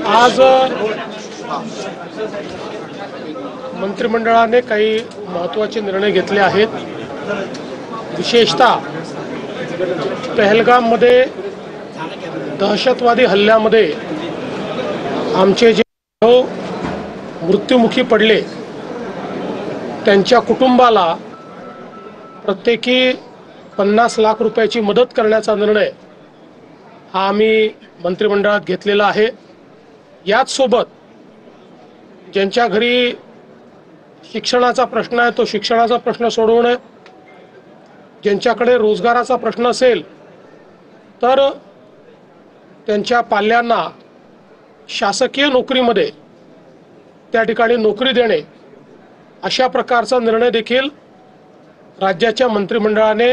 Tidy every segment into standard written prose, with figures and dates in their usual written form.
आज मंत्रिमंडळाने काही महत्त्वाचे निर्णय घेतले आहेत। विशेषतः पहलगाममध्ये दहशतवादी हल्ल्यामध्ये आमचे जे मृत्युमुखी पडले त्यांच्या कुटुंबाला प्रत्येकी 50 लाख रुपयाची मदत करण्याचा निर्णय हा आम्ही मंत्रिमंडळात घेतलेला आहे। याच सोबत ज्यांच्या घरी शिक्षणाचा प्रश्न आहे तो शिक्षणाचा प्रश्न सोडवणे, ज्यांच्याकडे रोजगाराचा प्रश्न असेल तर त्यांच्या पाल्यांना शासकीय नोकरीमध्ये त्या ठिकाणी नोकरी देणे, अशा प्रकारचा निर्णय देखील राज्याच्या मंत्रिमंडळाने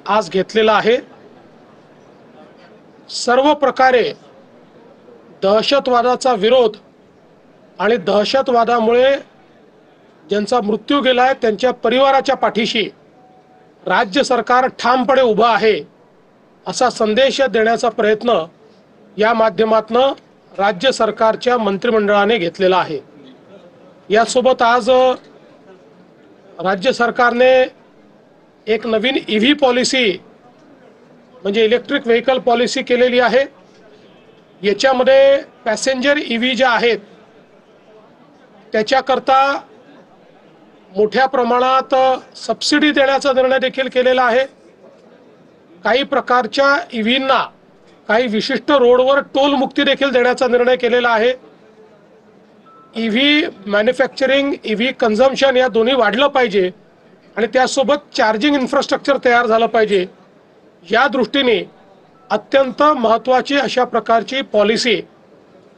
आज घेतलेला आहे। सर्व प्रकारे दहशतवादाचा विरोध आणि दहशतवादामुळे ज्यांचा मृत्यू गेला आहे त्यांच्या परिवाराच्या पाठीशी राज्य सरकार ठामपणे उभा आहे असा संदेश देण्याचा प्रयत्न या माध्यमातून राज्य सरकारच्या मंत्रिमंडळाने घेतलेला आहे। यासोबत आज राज्य सरकारने एक नवीन ईव्ही पॉलिसी म्हणजे इलेक्ट्रिक व्हेकल पॉलिसी केलेली आहे। याच्यामध्ये पॅसेंजर ईव्ही ज्या आहेत त्याच्याकरता मोठ्या प्रमाणात सबसिडी देण्याचा निर्णय देखील केलेला आहे। काही प्रकारच्या ईव्हींना काही विशिष्ट रोडवर टोल मुक्ती देखील देण्याचा निर्णय केलेला आहे। ईव्ही मॅन्युफॅक्चरिंग, ईव्ही कन्झम्पशन या दोन्ही वाढलं पाहिजे आणि त्यासोबत चार्जिंग इन्फ्रास्ट्रक्चर तयार झालं पाहिजे। या दृष्टीने अत्यंत महत्त्वाची अशा प्रकारची पॉलिसी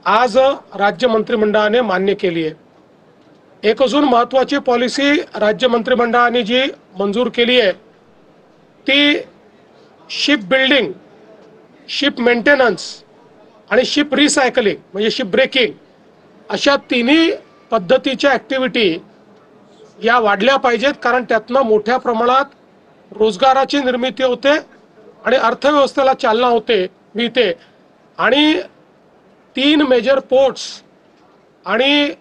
आज राज्य मंत्रिमंडळाने मान्य केली आहे। एक अजून महत्त्वाची पॉलिसी राज्य मंत्रिमंडळाने जी मंजूर केली आहे ती शिप बिल्डिंग, शिप मेंटेनन्स आणि शिप रिसायकलिंग म्हणजे शिप ब्रेकिंग अशा तिन्ही पद्धतीच्या ॲक्टिव्हिटी या वाढल्या पाहिजेत, कारण त्यातनं मोठ्या प्रमाणात रोजगाराची निर्मिती होते आणि अर्थव्यवस्थेला चालना मिळते। आणि 3 मेजर पोर्ट्स आणि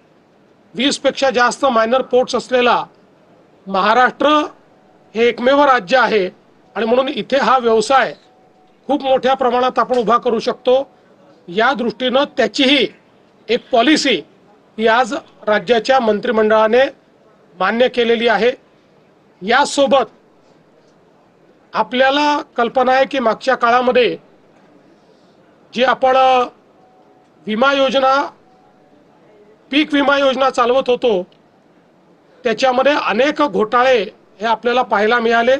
20 पेक्षा जास्त मायनर पोर्ट्स असलेला महाराष्ट्र हे एकमेव राज्य आहे आणि म्हणून इथे हा व्यवसाय खूप मोठ्या प्रमाणात आपण उभा करू शकतो। या दृष्टीने त्याचीही एक पॉलिसी ही आज राज्याच्या मंत्रिमंडळाने मान्य केलेली आहे। यासोबत आपल्याला कल्पना आहे की मागच्या काळामध्ये जी आपण विमा योजना, पीक विमा योजना चालवत होतो त्याच्यामध्ये अनेक घोटाळे हे आपल्याला पाहायला मिळाले।